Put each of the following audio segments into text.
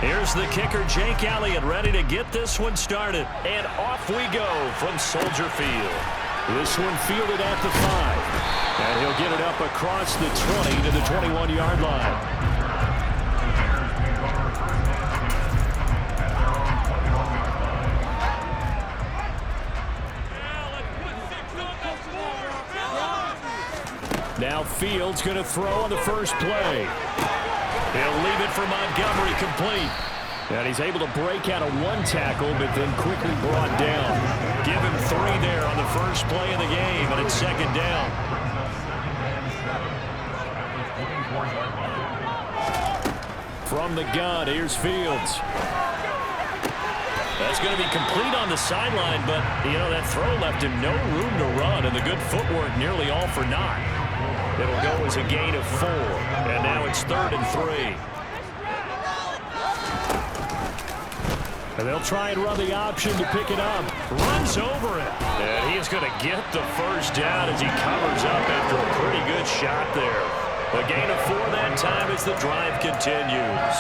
Here's the kicker, Jake Elliott, ready to get this one started. And off we go from Soldier Field. This one fielded at the 5. And he'll get it up across the 20 to the 21-yard line. Now Fields going to throw on the first play. He'll leave it for Montgomery complete. And he's able to break out of one tackle, but then quickly brought down. Give him 3 there on the first play of the game, and it's second down. From the gun, here's Fields. That's going to be complete on the sideline, but, you know, that throw left him no room to run, and the good footwork nearly all for naught. It'll go as a gain of 4, and now it's 3rd and 3. And they'll try and run the option to pick it up. Runs over it. And he is going to get the first down as he covers up after a pretty good shot there. A gain of 4 that time as the drive continues.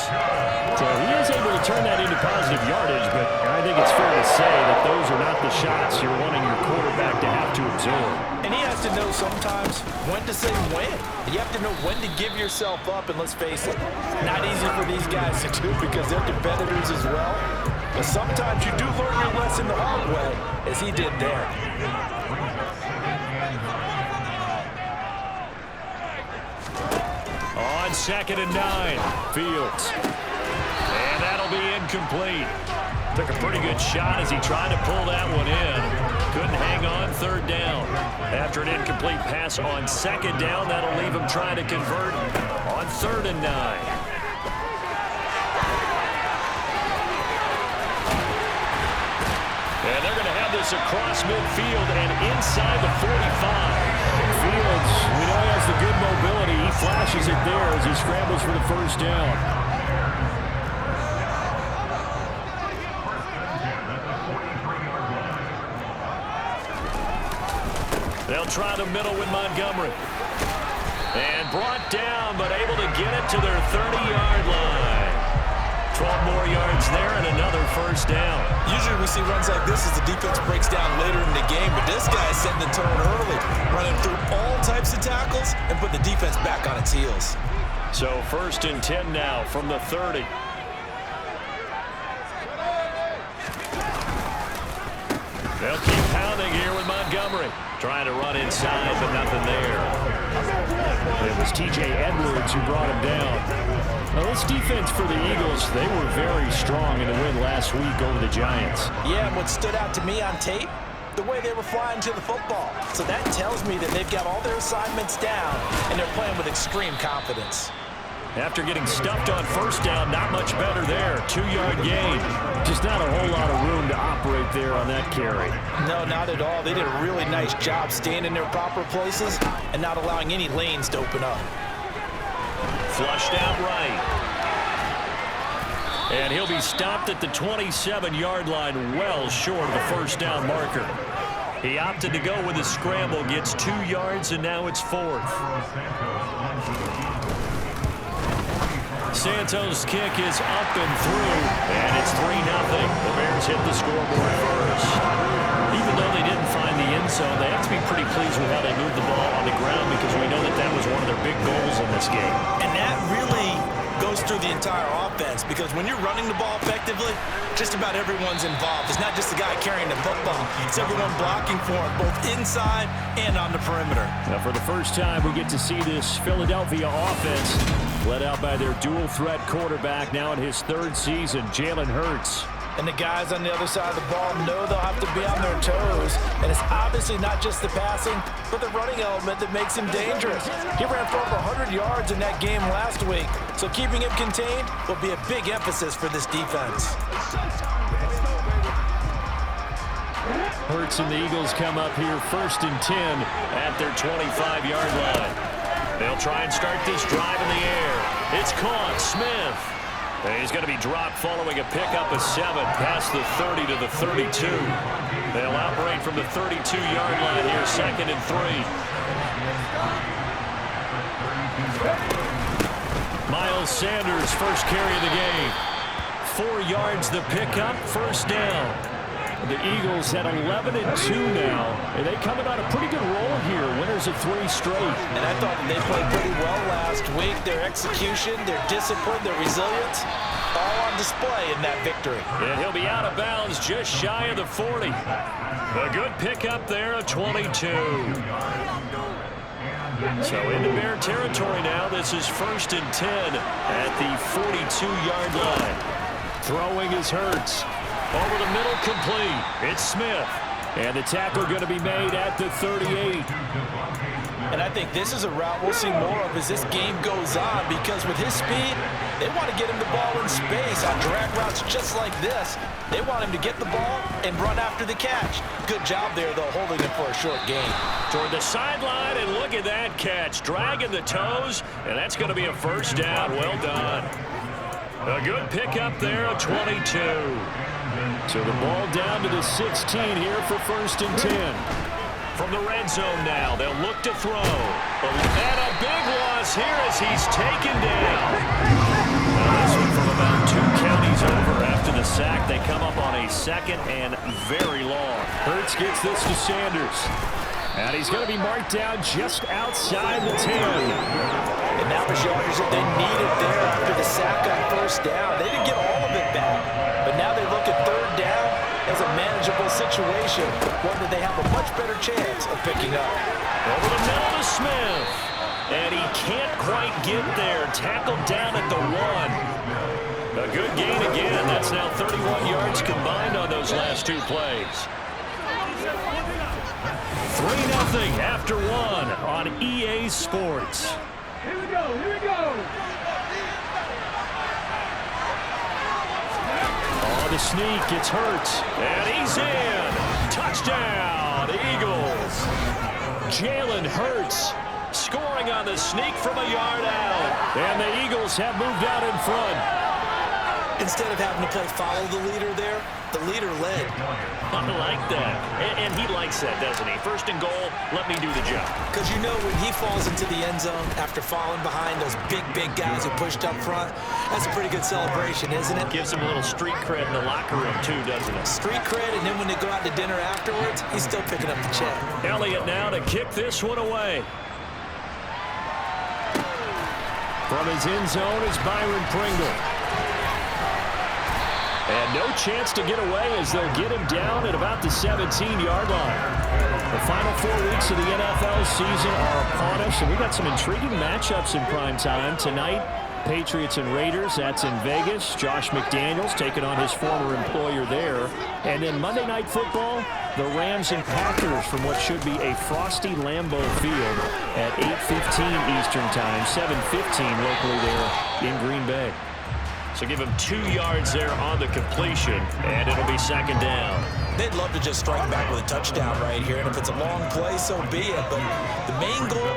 So he is able to turn that into positive yardage, but I think it's fair to say that those are not the shots you're wanting your quarterback to have to absorb. And he has to know sometimes when to say when. You have to know when to give yourself up, and let's face it, not easy for these guys to do because they're competitors as well. But sometimes you do learn your lesson the hard way, as he did there. On 2nd and 9, Fields. And that'll be incomplete. Took a pretty good shot as he tried to pull that one in. Couldn't hang on 3rd down. After an incomplete pass on 2nd down, that'll leave him trying to convert on 3rd and 9. And they're going to have this across midfield and inside the 45. Fields, we know he has the good mobility. He flashes it there as he scrambles for the first down. They'll try the middle with Montgomery. And brought down, but able to get it to their 30-yard line. 12 more yards there and another first down. Usually we see runs like this as the defense breaks down later in the game, but this guy is setting the tone early, running through all types of tackles and put the defense back on its heels. So 1st and 10 now from the 30. They'll keep pounding here with Montgomery. Trying to run inside, but nothing there. It was T.J. Edwards who brought him down. Now, this defense for the Eagles, they were very strong in the win last week over the Giants. Yeah, and what stood out to me on tape, the way they were flying to the football. So that tells me that they've got all their assignments down, and they're playing with extreme confidence. After getting stuffed on first down, not much better there. 2-yard gain. Just not a whole lot of room to operate there on that carry. No, not at all. They did a really nice job staying in their proper places and not allowing any lanes to open up. Flushed out right. And he'll be stopped at the 27-yard line, well short of the first down marker. He opted to go with a scramble, gets 2 yards, and now it's 4th. Santos' kick is up and through, and it's 3-0. The Bears hit the scoreboard first. Even though they didn't find the end zone, they have to be pretty pleased with how they moved the ball on the ground because we know that that was one of their big goals in this game. And that really goes through the entire offense because when you're running the ball effectively, just about everyone's involved. It's not just the guy carrying the football. It's everyone blocking for him, both inside and on the perimeter. Now, for the first time, we get to see this Philadelphia offense led out by their dual-threat quarterback, now in his 3rd season, Jalen Hurts. And the guys on the other side of the ball know they'll have to be on their toes. And it's obviously not just the passing, but the running element that makes him dangerous. He ran for over 100 yards in that game last week. So keeping him contained will be a big emphasis for this defense. Hurts and the Eagles come up here 1st and 10 at their 25-yard line. They'll try and start this drive in the air. It's caught. Smith. And he's going to be dropped following a pickup of 7 past the 30 to the 32. They'll operate from the 32-yard line here, 2nd and 3. Miles Sanders, first carry of the game. 4 yards the pickup, first down. The Eagles at 11-2 now, and they coming on a pretty good roll here, winners of 3 straight. And I thought they played pretty well last week. Their execution, their discipline, their resilience, all on display in that victory. And he'll be out of bounds just shy of the 40. A good pickup there of 22. So into Bear territory now. This is 1st and 10 at the 42-yard line. Throwing is Hurts. Over the middle, complete. It's Smith. And the tackle going to be made at the 38. And I think this is a route we'll see more of as this game goes on, because with his speed, they want to get him the ball in space on drag routes just like this. They want him to get the ball and run after the catch. Good job there, though, holding him for a short gain. Toward the sideline, and look at that catch. Dragging the toes, and that's going to be a first down. Well done. A good pickup there of 22. So the ball down to the 16 here for 1st and 10. From the red zone now, they'll look to throw. And a big loss here as he's taken down. Now this one from about 2 counties over. After the sack, they come up on a 2nd and very long. Hurts gets this to Sanders. And he's going to be marked down just outside the 10. And that was yardage that they needed there after the sack on 1st down. They didn't get all of it back, but now they look at 3rd down as a manageable situation, one that they have a much better chance of picking up. Over the middle to Smith. And he can't quite get there. Tackled down at the 1. A good gain again. That's now 31 yards combined on those last 2 plays. 3-0 after 1 on EA Sports. Here we go, here we go. Oh, the sneak, it's Hurts. And he's in. Touchdown, Eagles. Jalen Hurts Scoring on the sneak from a yard out. And the Eagles have moved out in front. Instead of having to play follow the leader there, the leader led. I like that. And he likes that, doesn't he? 1st and goal, let me do the job. Because you know when he falls into the end zone after falling behind those big guys who pushed up front, that's a pretty good celebration, isn't it? Gives him a little street cred in the locker room, too, doesn't it? Street cred, and then when they go out to dinner afterwards, he's still picking up the check. Elliott now to kick this one away. From his end zone is Byron Pringle. And no chance to get away as they'll get him down at about the 17-yard line. The final 4 weeks of the NFL season are upon us, and we got some intriguing matchups in prime time tonight. Patriots and Raiders, that's in Vegas. Josh McDaniels taking on his former employer there. And then Monday Night Football, the Rams and Packers from what should be a frosty Lambeau Field at 8:15 Eastern Time, 7:15 locally there in Green Bay. So give him 2 yards there on the completion, and it'll be 2nd down. They'd love to just strike back with a touchdown right here, and if it's a long play, so be it. But the main goal,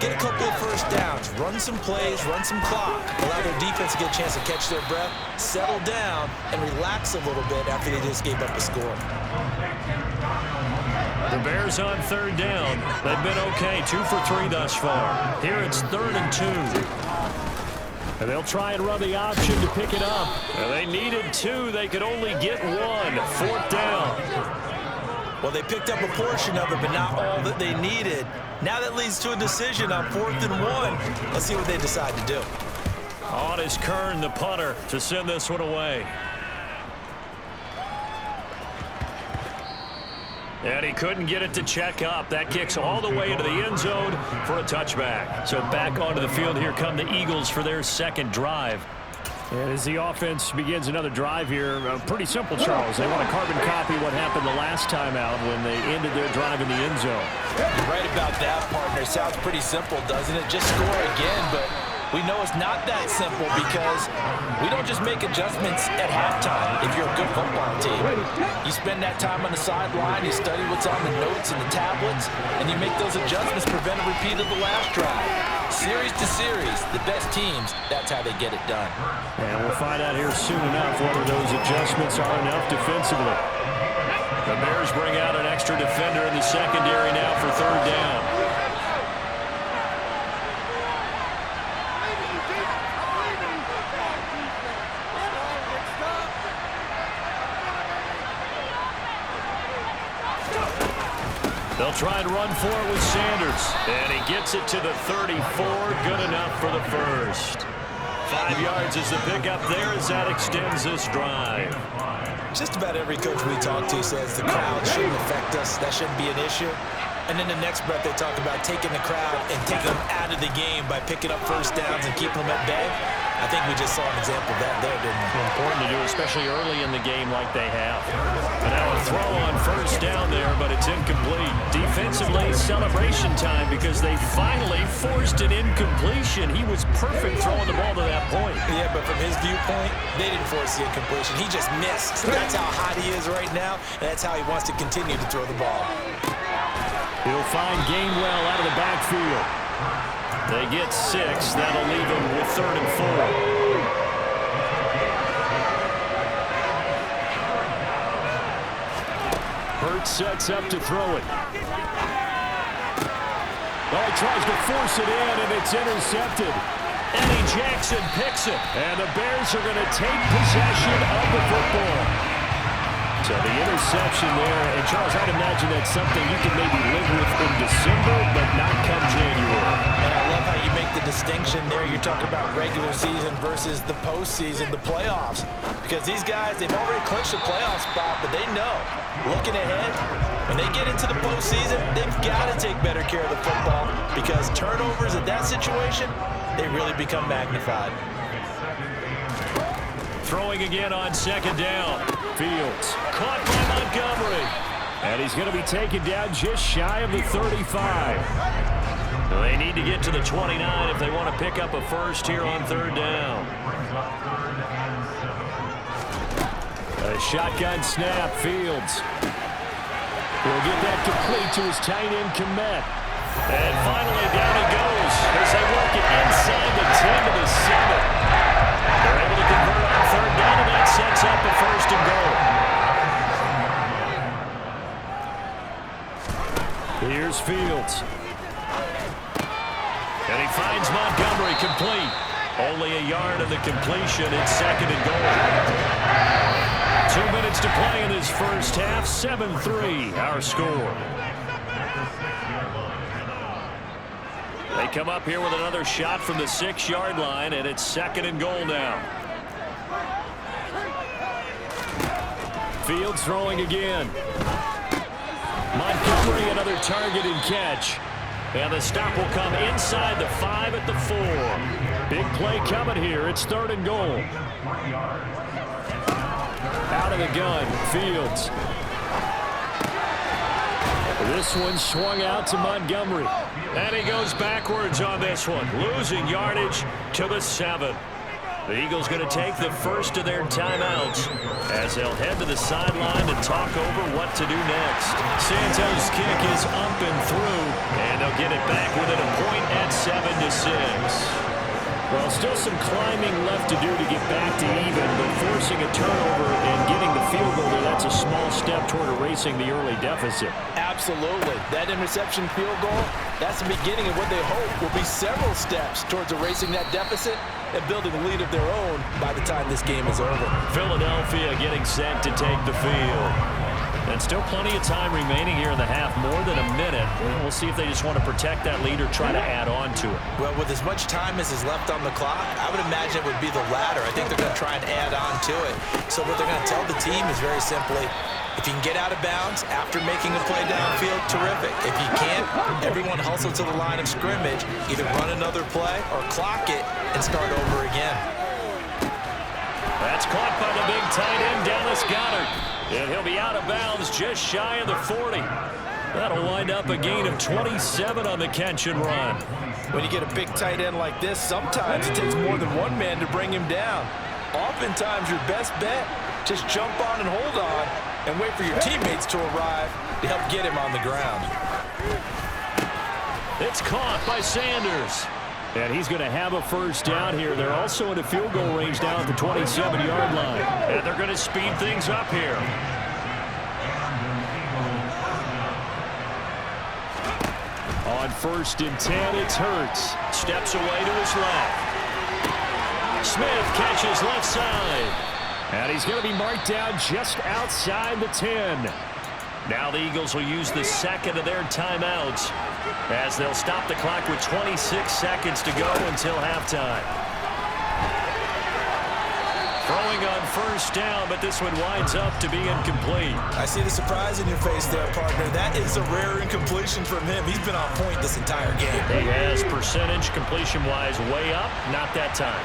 get a couple of 1st downs, run some plays, run some clock, allow their defense to get a chance to catch their breath, settle down, and relax a little bit after they just gave up a score. The Bears on 3rd down. They've been okay, 2 for 3 thus far. Here it's 3rd and 2. And they'll try and run the option to pick it up. Well, they needed 2. They could only get 1. 4th down. Well, they picked up a portion of it, but not all that they needed. Now that leads to a decision on 4th and 1. Let's see what they decide to do. On is Kern, the punter, to send this one away. And he couldn't get it to check up. That kicks all the way into the end zone for a touchback. So back onto the field, here come the Eagles for their 2nd drive. And as the offense begins another drive here, pretty simple, Charles. They want to carbon copy what happened the last time out when they ended their drive in the end zone. You're right about that, partner. Sounds pretty simple, doesn't it? Just score again, but we know it's not that simple because we don't just make adjustments at halftime if you're a good football team. You spend that time on the sideline, you study what's on the notes and the tablets, and you make those adjustments, prevent a repeat of the last drive. Series to series, the best teams, that's how they get it done. And we'll find out here soon enough whether those adjustments are enough defensively. The Bears bring out an extra defender in the secondary now for 3rd down. They'll try and run for it with Sanders. And he gets it to the 34. Good enough for the first. 5 yards is the pickup there as that extends this drive. Just about every coach we talk to says the crowd shouldn't affect us. That shouldn't be an issue. And in the next breath, they talk about taking the crowd and taking them out of the game by picking up first downs and keeping them at bay. I think we just saw an example of that there, didn't we? Important to do, especially early in the game like they have. And now a throw on first down there, but it's incomplete. Defensively, celebration time because they finally forced an incompletion. He was perfect throwing the ball to that point. Yeah, but from his viewpoint, they didn't force the incompletion. He just missed. That's how hot he is right now, and that's how he wants to continue to throw the ball. He'll find Gainwell out of the backfield. They get 6. That'll leave them with 3rd and 4. Hurts sets up to throw it. Oh, he tries to force it in, and it's intercepted. Eddie Jackson picks it. And the Bears are going to take possession of the football. So the interception there, and Charles, I'd imagine that's something you can maybe live with in December, but not come January. And I love how you make the distinction there. You're talking about regular season versus the postseason, the playoffs. Because these guys, they've already clinched a playoff spot, but they know, looking ahead, when they get into the postseason, they've got to take better care of the football because turnovers in that situation, they really become magnified. Throwing again on 2nd down. Fields caught by Montgomery. And he's going to be taken down just shy of the 35. They need to get to the 29 if they want to pick up a first here on 3rd down. A shotgun snap, Fields. He'll get that complete to his tight end, Kmet. And finally down he goes as they work it inside the 10 to the 7. They're able to convert on 3rd down, and that sets up a 1st and goal. Here's Fields. And he finds Montgomery complete. Only a yard of the completion. It's 2nd and goal. 2 minutes to play in this first half. 7-3 our score. They come up here with another shot from the 6-yard line, and it's 2nd and goal now. Fields throwing again. Montgomery, another target and catch. And the stop will come inside the 5 at the 4. Big play coming here. It's 3rd and goal. Out of the gun, Fields. This one swung out to Montgomery. And he goes backwards on this one, losing yardage to the 7. The Eagles going to take the first of their timeouts as they'll head to the sideline to talk over what to do next. Santos' kick is up and through, and they'll get it back within a point at 7-6. Well, still some climbing left to do to get back to even, but forcing a turnover and getting the field goal there, that's a small step toward erasing the early deficit. Absolutely. That interception field goal, that's the beginning of what they hope will be several steps towards erasing that deficit and building a lead of their own by the time this game is over. Philadelphia getting set to take the field. And still plenty of time remaining here in the half, more than a minute. We'll see if they just want to protect that lead or try to add on to it. Well, with as much time as is left on the clock, I would imagine it would be the latter. I think they're going to try and add on to it. So what they're going to tell the team is very simply, if you can get out of bounds after making a play downfield, terrific. If you can't, everyone hustle to the line of scrimmage, either run another play or clock it and start over again. That's caught by the big tight end, Dallas Goedert. And he'll be out of bounds just shy of the 40. That'll wind up a gain of 27 on the catch and run. When you get a big tight end like this, sometimes it takes more than one man to bring him down. Oftentimes, your best bet, just jump on and hold on and wait for your teammates to arrive to help get him on the ground. It's caught by Sanders. And he's going to have a first down here. They're also in a field goal range down at the 27-yard line. And they're going to speed things up here. On 1st and 10, it's Hurts. Steps away to his left. Smith catches left side. And he's going to be marked down just outside the 10. Now the Eagles will use the second of their timeouts as they'll stop the clock with 26 seconds to go until halftime. Throwing on first down, but this one winds up to be incomplete. I see the surprise in your face there, partner. That is a rare incompletion from him. He's been on point this entire game. He has percentage completion-wise way up. Not that time.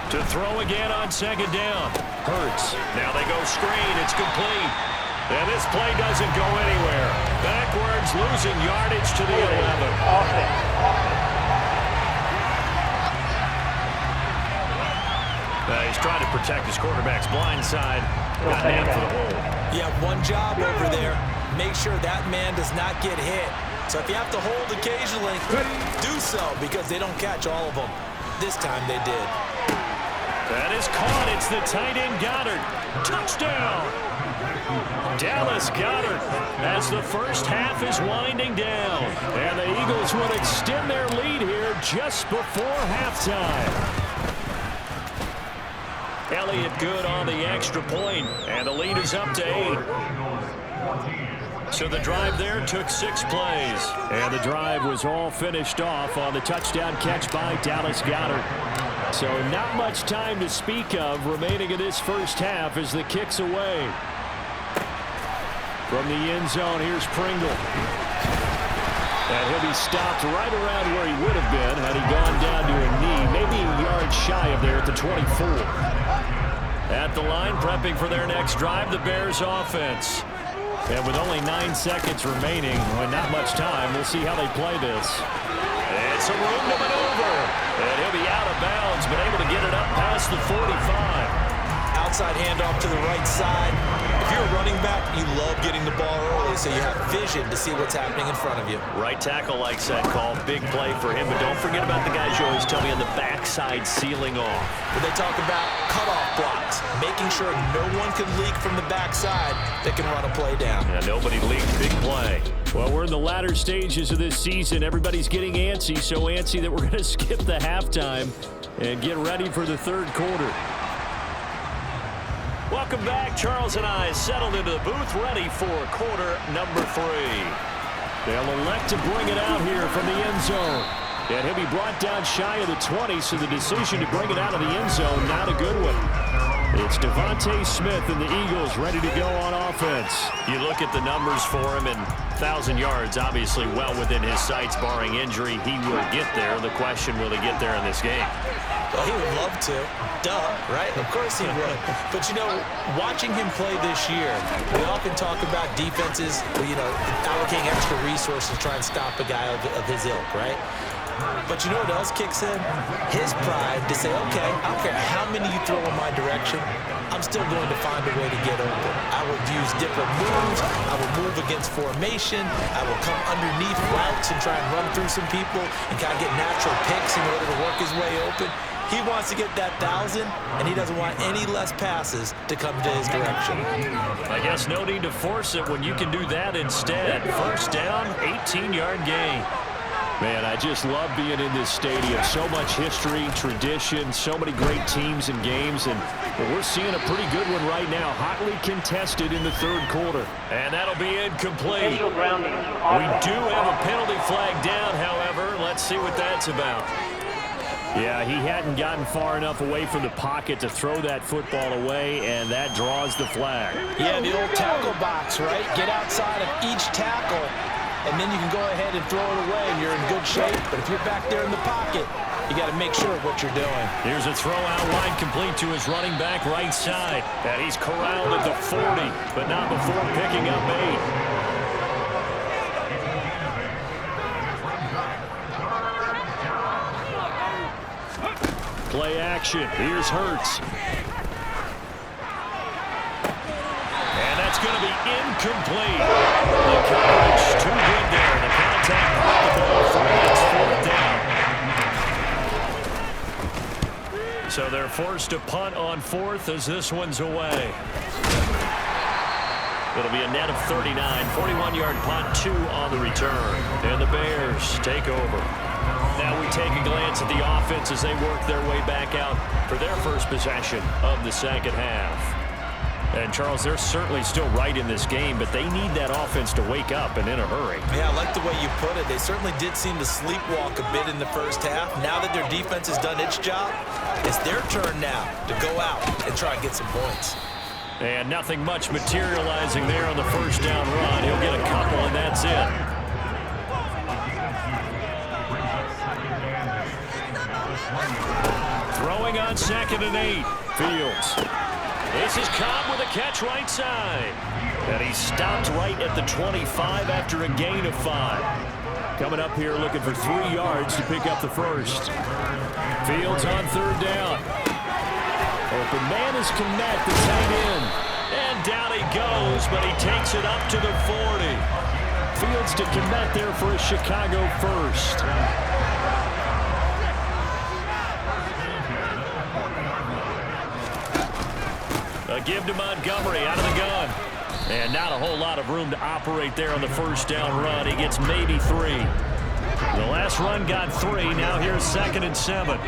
To throw again on second down. Hurts. Now they go screen. It's complete. And this play doesn't go anywhere. Backwards, losing yardage to the 11. He's trying to protect his quarterback's blind side. Got nailed for the hole. You have one job over there. Make sure that man does not get hit. So if you have to hold occasionally, do so because they don't catch all of them. This time they did. That is caught. It's the tight end Goddard. Touchdown! Dallas Goedert as the first half is winding down. And the Eagles will extend their lead here just before halftime. Elliott good on the extra point, and the lead is up to 8. So the drive there took 6 plays. And the drive was all finished off on the touchdown catch by Dallas Goedert. So not much time to speak of remaining in this first half as the kick's away. From the end zone, here's Pringle. And he'll be stopped right around where he would have been had he gone down to a knee, maybe a yard shy of there at the 24. At the line, prepping for their next drive, the Bears offense. And with only 9 seconds remaining, and not much time, we'll see how they play this. It's a room to maneuver. And he'll be out of bounds, but able to get it up past the 45. Outside handoff to the right side. If you're a running back, you love getting the ball early so you have vision to see what's happening in front of you. Right tackle likes that call. Big play for him, but don't forget about the guys you always tell me on the backside sealing off. When they talk about cutoff blocks, making sure no one can leak from the backside that can run a play down. Yeah, nobody leaked. Big play. Well, we're in the latter stages of this season. Everybody's getting antsy, so antsy that we're going to skip the halftime and get ready for the third quarter. Welcome back. Charles and I settled into the booth, ready for quarter number 3. They'll elect to bring it out here from the end zone. And he'll be brought down shy of the 20, so the decision to bring it out of the end zone, not a good one. It's Devontae Smith and the Eagles ready to go on offense. You look at the numbers for him, and 1,000 yards, obviously well within his sights, barring injury. He will get there. The question, will he get there in this game? Well, he would love to. Duh, right? Of course he would. But, you know, watching him play this year, we often talk about defenses, allocating extra resources to try and stop a guy of his ilk, right? But you know what else kicks in? His pride to say, okay, I don't care how many you throw in my direction, I'm still going to find a way to get open. I will use different moves. I will move against formation. I will come underneath routes and try and run through some people and kind of get natural picks in order to work his way open. He wants to get that 1,000, and he doesn't want any less passes to come to his direction. I guess no need to force it when you can do that instead. First down, 18-yard gain. Man, I just love being in this stadium. So much history, tradition, so many great teams and games, and we're seeing a pretty good one right now, hotly contested in the third quarter. And that'll be incomplete. We do have a penalty flag down, however. Let's see what that's about. Yeah, he hadn't gotten far enough away from the pocket to throw that football away, and that draws the flag. Yeah, the old tackle box, right? Get outside of each tackle, and then you can go ahead and throw it away, and you're in good shape. But if you're back there in the pocket, you got to make sure of what you're doing. Here's a throw out wide, complete to his running back right side. And he's corralled at the 40, but not before picking up 8. Play action. Here's Hurts. And that's going to be incomplete. The coverage too good there. The contact brought the ball free. It's 4th down. So they're forced to punt on 4th as this one's away. It'll be a net of 39. 41-yard punt, 2 on the return. And the Bears take over. Now we take a glance at the offense as they work their way back out for their first possession of the second half. And, Charles, they're certainly still right in this game, but they need that offense to wake up and in a hurry. Yeah, I like the way you put it. They certainly did seem to sleepwalk a bit in the first half. Now that their defense has done its job, it's their turn now to go out and try and get some points. And nothing much materializing there on the first down run. He'll get a couple, and that's it. Throwing on 2nd and 8. Fields. This is Cobb with a catch right side. And he stopped right at the 25 after a gain of 5. Coming up here looking for 3 yards to pick up the first. Fields on 3rd down. Open man is Kmet, the tight end. And down he goes, but he takes it up to the 40. Fields to Kmet there for a Chicago first. A give to Montgomery out of the gun. And not a whole lot of room to operate there on the first down run. He gets maybe 3. The last run got 3. Now here's 2nd and 7.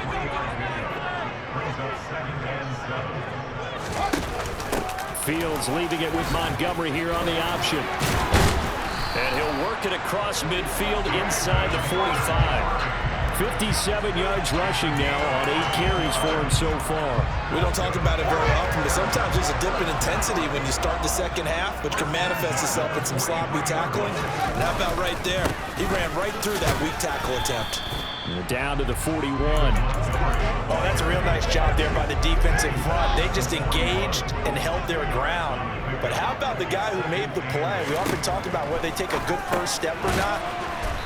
Fields leaving it with Montgomery here on the option. And he'll work it across midfield inside the 45. 57 yards rushing now on 8 carries for him so far. We don't talk about it very often, but sometimes there's a dip in intensity when you start the second half, which can manifest itself in some sloppy tackling. And how about right there? He ran right through that weak tackle attempt. And down to the 41. Oh, that's a real nice job there by the defense in front. They just engaged and held their ground. But how about the guy who made the play? We often talk about whether they take a good first step or not.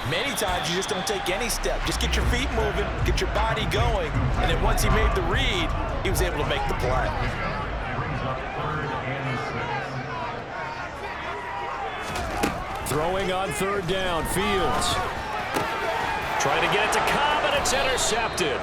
Many times you just don't take any step. Just get your feet moving, get your body going, and then once he made the read, he was able to make the play. Throwing on 3rd down, Fields. Trying to get it to Cobb, and it's intercepted.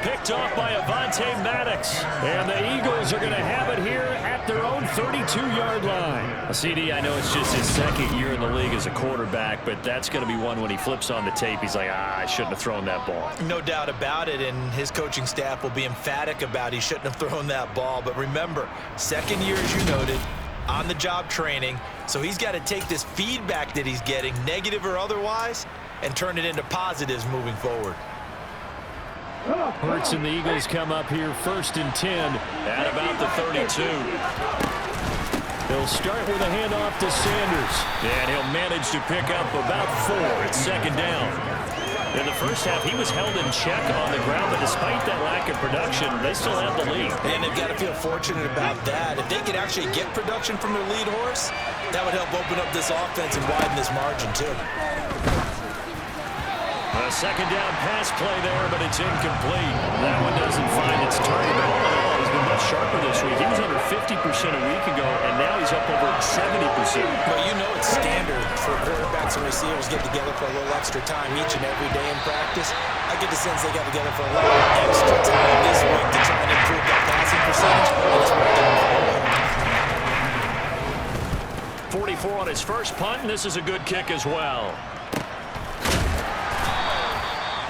Picked off by Avonte Maddox. And the Eagles are going to have it here at their own 32-yard line. CD, I know it's just his 2nd year in the league as a quarterback, but that's going to be one when he flips on the tape. He's like, I shouldn't have thrown that ball. No doubt about it, and his coaching staff will be emphatic about he shouldn't have thrown that ball. But remember, 2nd year, as you noted, on-the-job training. So he's got to take this feedback that he's getting, negative or otherwise, and turn it into positives moving forward. Hurts and the Eagles come up here 1st and 10 at about the 32. They'll start with a handoff to Sanders. And he'll manage to pick up about 4 at 2nd down. In the first half, he was held in check on the ground, but despite that lack of production, they still have the lead. And they've got to feel fortunate about that. If they could actually get production from their lead horse, that would help open up this offense and widen this margin, too. A 2nd down pass play there, but it's incomplete. That one doesn't find its target. But all in all, he's been much sharper this week. He was under 50% a week ago, and now he's up over 70%. Well, you know it's standard for quarterbacks and receivers get together for a little extra time each and every day in practice. I get the sense they got together for a little extra time this week to try and improve that passing percentage. And it's worked out. 44 on his first punt, and this is a good kick as well.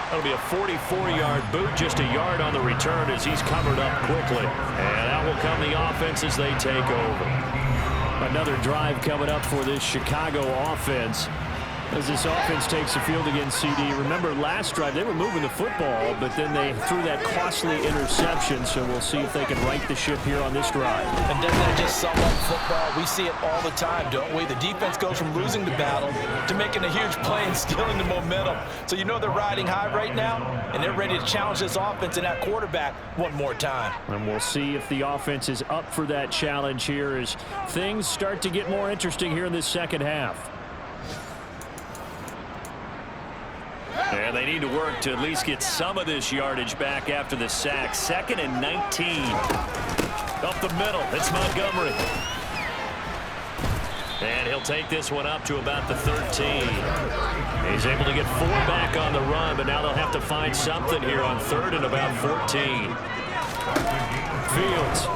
That'll be a 44-yard boot, just a yard on the return as he's covered up quickly. And out will come the offense as they take over. Another drive coming up for this Chicago offense. As this offense takes the field against CD. Remember last drive, they were moving the football, but then they threw that costly interception, so we'll see if they can right the ship here on this drive. And doesn't that just sum up football? We see it all the time, don't we? The defense goes from losing the battle to making a huge play and stealing the momentum. So you know they're riding high right now, and they're ready to challenge this offense and that quarterback one more time. And we'll see if the offense is up for that challenge here as things start to get more interesting here in this second half. And they need to work to at least get some of this yardage back after the sack. 2nd and 19. Up the middle, it's Montgomery. And he'll take this one up to about the 13. He's able to get 4 back on the run, but now they'll have to find something here on 3rd and about 14. Fields.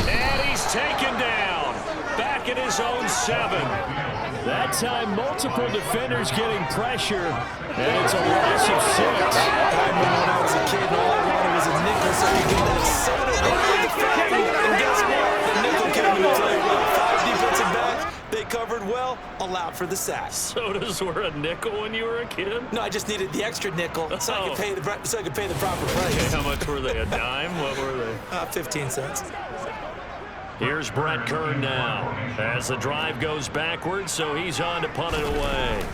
And he's taken down. Back at his own 7. That time, multiple defenders getting pressure, and it's a loss of 6. I remember when I was a kid, and all I wanted was a nickel so you get that 7 or 8 with the allowed for the sack. Sodas were a nickel when you were a kid? No, I just needed the extra nickel so I could pay the proper price. Okay, how much were they? A dime? What were they? 15 cents. Here's Brett Kern now as the drive goes backwards, so he's on to punt it away.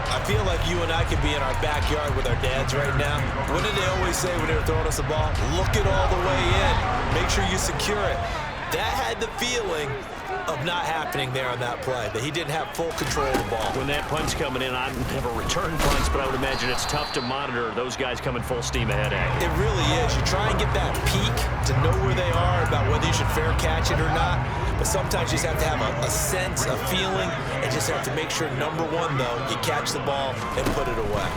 I feel like you and I could be in our backyard with our dads right now. What did they always say when they were throwing us the ball? Look it all the way in. Make sure you secure it. That had the feeling of not happening there on that play, that he didn't have full control of the ball. When that punt's coming in, I never return punts, but I would imagine it's tough to monitor those guys coming full steam ahead at you. It really is. You try and get that peek to know where they are, about whether you should fair catch it or not. But sometimes you just have to have a sense, a feeling, and just have to make sure, number one, though, you catch the ball and put it away.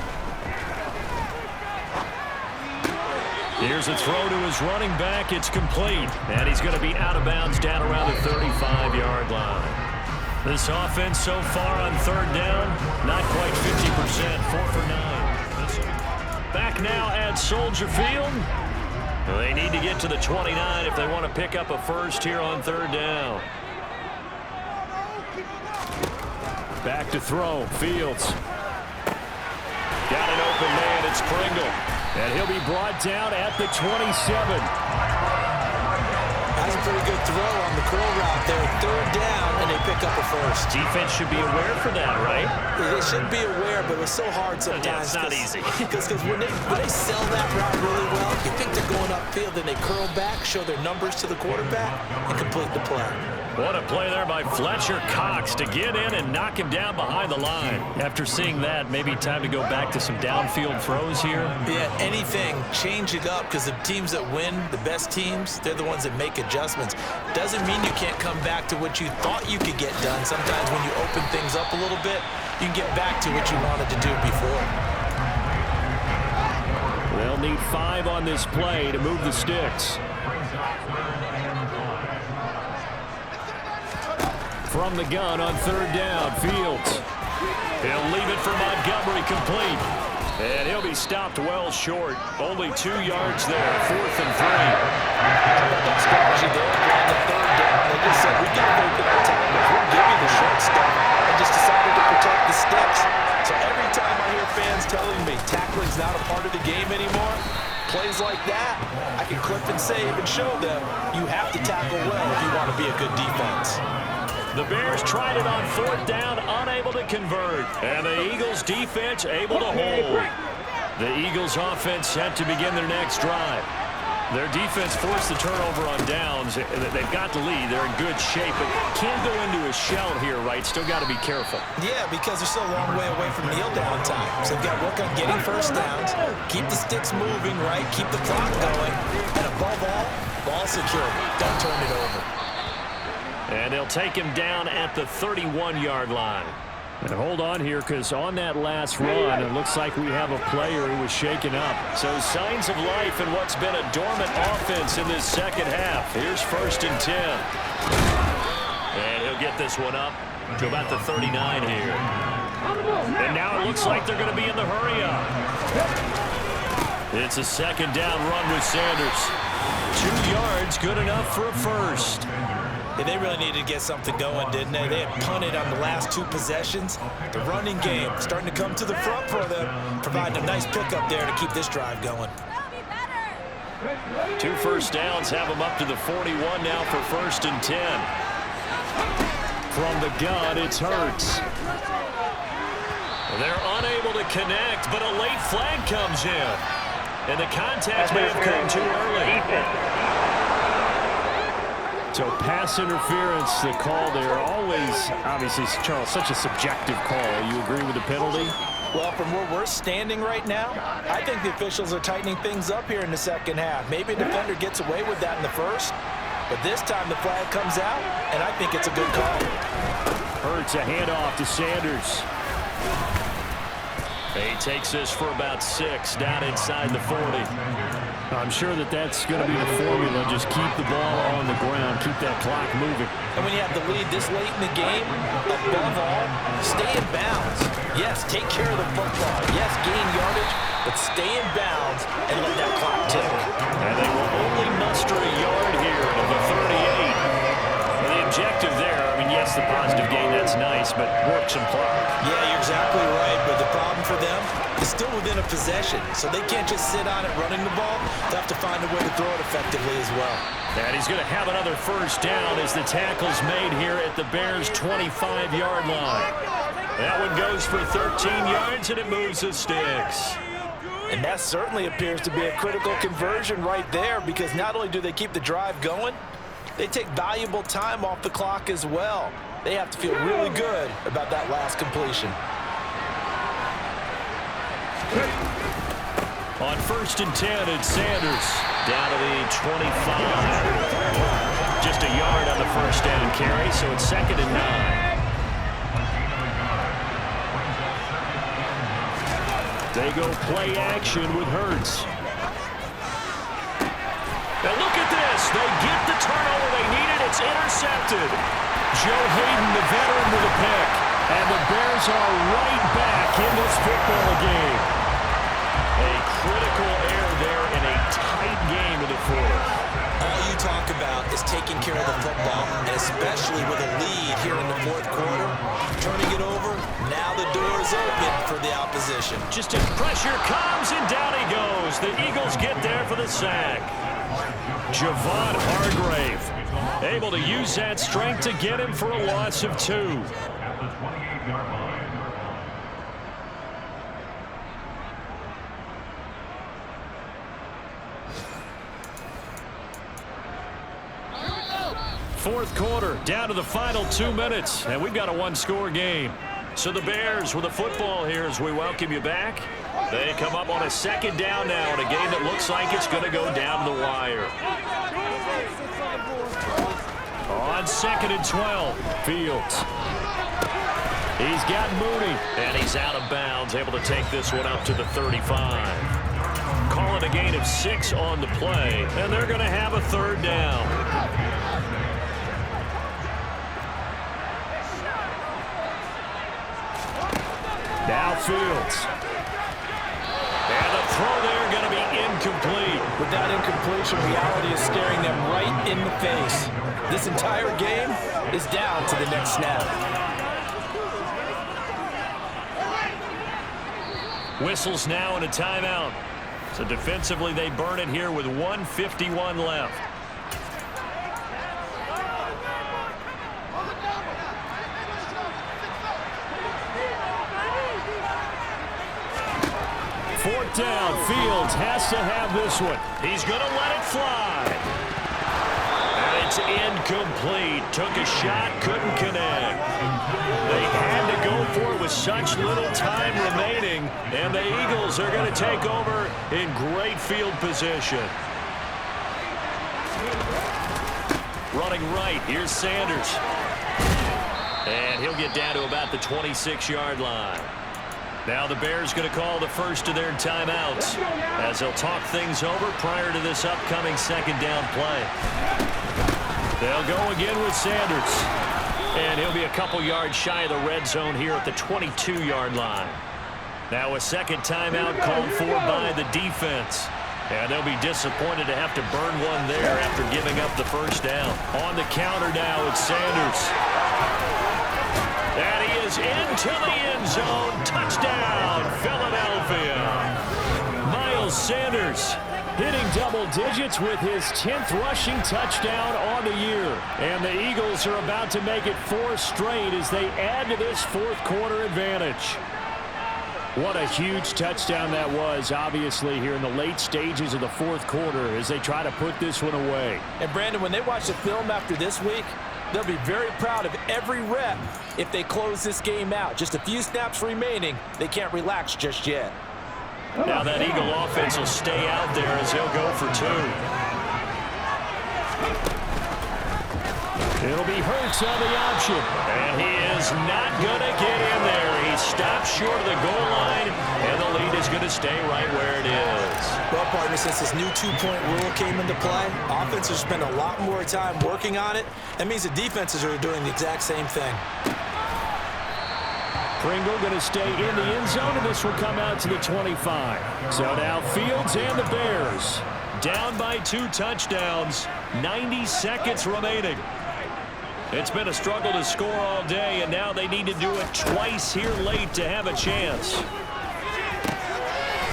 Here's a throw to his running back. It's complete. And he's going to be out of bounds down around the 35-yard line. This offense so far on third down, not quite 50%, 4 for 9. Back now at Soldier Field. They need to get to the 29 if they want to pick up a first here on third down. Back to throw. Fields. Got an open man. It's Pringle. And he'll be brought down at the 27. That's a pretty good throw on the curl route there. Third down, and they pick up a first. Defense should be aware for that, right? They should be aware, but it's so hard sometimes. Yeah, it's not easy. Because when they sell that route really well, you think they're going upfield, then they curl back, show their numbers to the quarterback, and complete the play. What a play there by Fletcher Cox to get in and knock him down behind the line. After seeing that, maybe time to go back to some downfield throws here. Yeah, anything, change it up, because the teams that win, the best teams, they're the ones that make adjustments. Doesn't mean you can't come back to what you thought you could get done. Sometimes when you open things up a little bit, you can get back to what you wanted to do before. They'll need 5 on this play to move the sticks. From the gun on third down, Fields. He'll leave it for Montgomery, complete. And he'll be stopped well short. Only 2 yards there, 4th and 3. That strategy there on the third down. They just said, we got to make it our time. We'll give you the short stuff, and just decided to protect the sticks. So every time I hear fans telling me tackling's not a part of the game anymore, plays like that, I can clip and save and show them you have to tackle well if you want to be a good defense. The Bears tried it on 4th down, unable to convert. And the Eagles defense able to hold. The Eagles offense set to begin their next drive. Their defense forced the turnover on downs. They've got the lead. They're in good shape, but can't go into a shell here, right? Still got to be careful. Yeah, because they're still a long way away from kneel down time. So they've got to work on getting first downs, keep the sticks moving, right? Keep the clock going. And above all, ball secure. Don't turn it over. And they'll take him down at the 31-yard line. And hold on here, because on that last run, it looks like we have a player who was shaken up. So signs of life in what's been a dormant offense in this second half. Here's 1st and 10. And he'll get this one up to about the 39 here. And now it looks like they're going to be in the hurry up. It's a 2nd down run with Sanders. 2 yards, good enough for a first. Yeah, they really needed to get something going, didn't they? They had punted on the last 2 possessions. The running game starting to come to the front for them, providing a nice pickup there to keep this drive going. 2 first downs have them up to the 41 now for 1st and 10. From the gun, it's Hurts. They're unable to connect, but a late flag comes in. And the contact may have come too early. So pass interference, the call there. Always, obviously, Charles, such a subjective call. You agree with the penalty? Well, from where we're standing right now, I think the officials are tightening things up here in the second half. Maybe a defender gets away with that in the first, but this time the flag comes out, and I think it's a good call. Hurts a handoff to Sanders. He takes this for about 6 down inside the 40. I'm sure that's going to be the formula. Just keep the ball on the ground. Keep that clock moving. And when you have the lead this late in the game, above all, stay in bounds. Yes, take care of the football. Yes, gain yardage, but stay in bounds and let that clock tick. And they will only muster a yard here at the 38. And the objective there, I mean, yes, the positive gain, that's nice, but work some clock. Yeah, you're exactly right, but the problem for them is still within a possession, so they can't just sit on it running the ball. They have to find a way to throw it effectively as well. And he's going to have another first down as the tackle's made here at the Bears' 25-yard line. That one goes for 13 yards, and it moves the sticks. And that certainly appears to be a critical conversion right there, because not only do they keep the drive going, they take valuable time off the clock as well. They have to feel really good about that last completion. On 1st and 10, it's Sanders down to the 25. Just a yard on the first down carry, so it's 2nd and 9. They go play action with Hurts. Now look at this. They get the turnover they needed. It's intercepted. Joe Hayden, the veteran, with a pick. And the Bears are right back in this football game. A critical error there in a tight game in the fourth. All you talk about is taking care of the football, and especially with a lead here in the fourth quarter. Turning it over, now the door is open for the opposition. Just as pressure comes, and down he goes. The Eagles get there for the sack. Javon Hargrave able to use that strength to get him for a loss of 2. Fourth quarter, down to the final 2 minutes, and we've got a one-score game. So the Bears with the football here as we welcome you back. They come up on a 2nd down now in a game that looks like it's going to go down the wire. On 2nd and 12, Fields. He's got Mooney, and he's out of bounds, able to take this one up to the 35. Call it a gain of 6 on the play, and they're going to have a 3rd down. Now Fields. And the throw there going to be incomplete. With that incompletion, reality is staring them right in the face. This entire game is down to the next snap. Whistles now and a timeout. So defensively, they burn it here with 1:51 left. Fourth down, Fields has to have this one. He's going to let it fly. And it's incomplete. Took a shot, couldn't connect. They had to go for it with such little time remaining, and the Eagles are going to take over in great field position. Running right, here's Sanders. And he'll get down to about the 26-yard line. Now the Bears going to call the first of their timeouts as they'll talk things over prior to this upcoming 2nd down play. They'll go again with Sanders. And he'll be a couple yards shy of the red zone here at the 22-yard line. Now a 2nd timeout called for by the defense. And they'll be disappointed to have to burn one there after giving up the first down. On the counter now, it's Sanders. And he is into the end zone. Touchdown, Philadelphia. Miles Sanders hitting double digits with his 10th rushing touchdown on the year. And the Eagles are about to make it 4 straight as they add to this fourth quarter advantage. What a huge touchdown that was, obviously, here in the late stages of the fourth quarter as they try to put this one away. And, Brandon, when they watch the film after this week, they'll be very proud of every rep if they close this game out. Just a few snaps remaining. They can't relax just yet. Now that Eagle offense will stay out there as he'll go for 2. It'll be Hurts on the option. And he is not going to get in there. He stopped short of the goal line, and the lead is going to stay right where it is. Well, partner, since this new two-point rule came into play, offenses spend a lot more time working on it. That means the defenses are doing the exact same thing. Pringle going to stay in the end zone, and this will come out to the 25. So now Fields and the Bears down by 2 touchdowns, 90 seconds remaining. It's been a struggle to score all day, and now they need to do it twice here late to have a chance.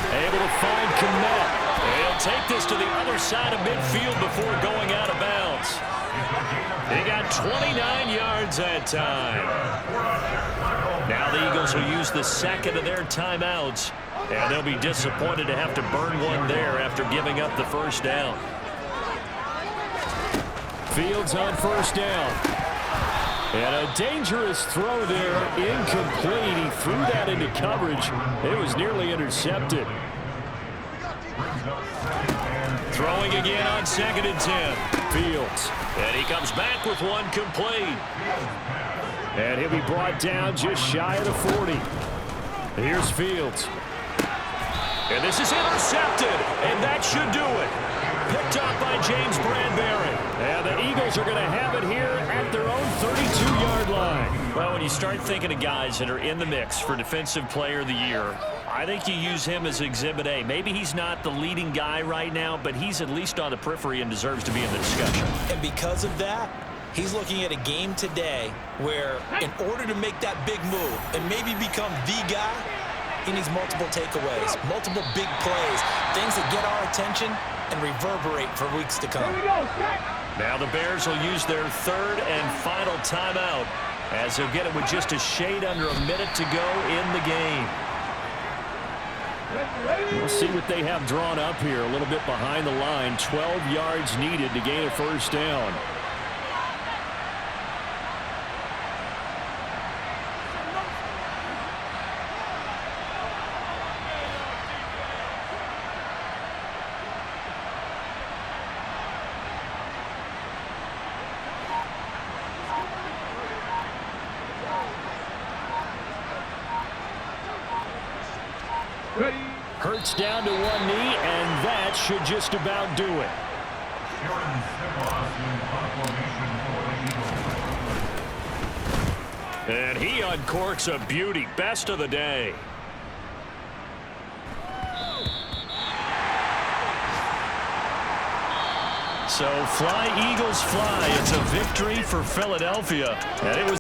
Able to find Kmet. He'll take this to the other side of midfield before going out of bounds. He got 29 yards that time. Now the Eagles will use the second of their timeouts, and they'll be disappointed to have to burn one there after giving up the first down. Fields on first down. And a dangerous throw there, incomplete. He threw that into coverage. It was nearly intercepted. Throwing again on 2nd and 10. Fields. And he comes back with one complete. And he'll be brought down just shy of the 40. Here's Fields. And this is intercepted, and that should do it. Picked up by James Bradbury. And the Eagles are going to have it here at their own 32-yard line. Well, when you start thinking of guys that are in the mix for Defensive Player of the Year, I think you use him as Exhibit A. Maybe he's not the leading guy right now, but he's at least on the periphery and deserves to be in the discussion. And because of that, he's looking at a game today where in order to make that big move and maybe become the guy, he needs multiple takeaways, multiple big plays, things that get our attention and reverberate for weeks to come. Now the Bears will use their 3rd and final timeout as they'll get it with just a shade under a minute to go in the game. We'll see what they have drawn up here a little bit behind the line. 12 yards needed to gain a first down. Hurts down to one knee, and that should just about do it. And he uncorks a beauty. Best of the day. So fly, Eagles, fly. It's a victory for Philadelphia. And it was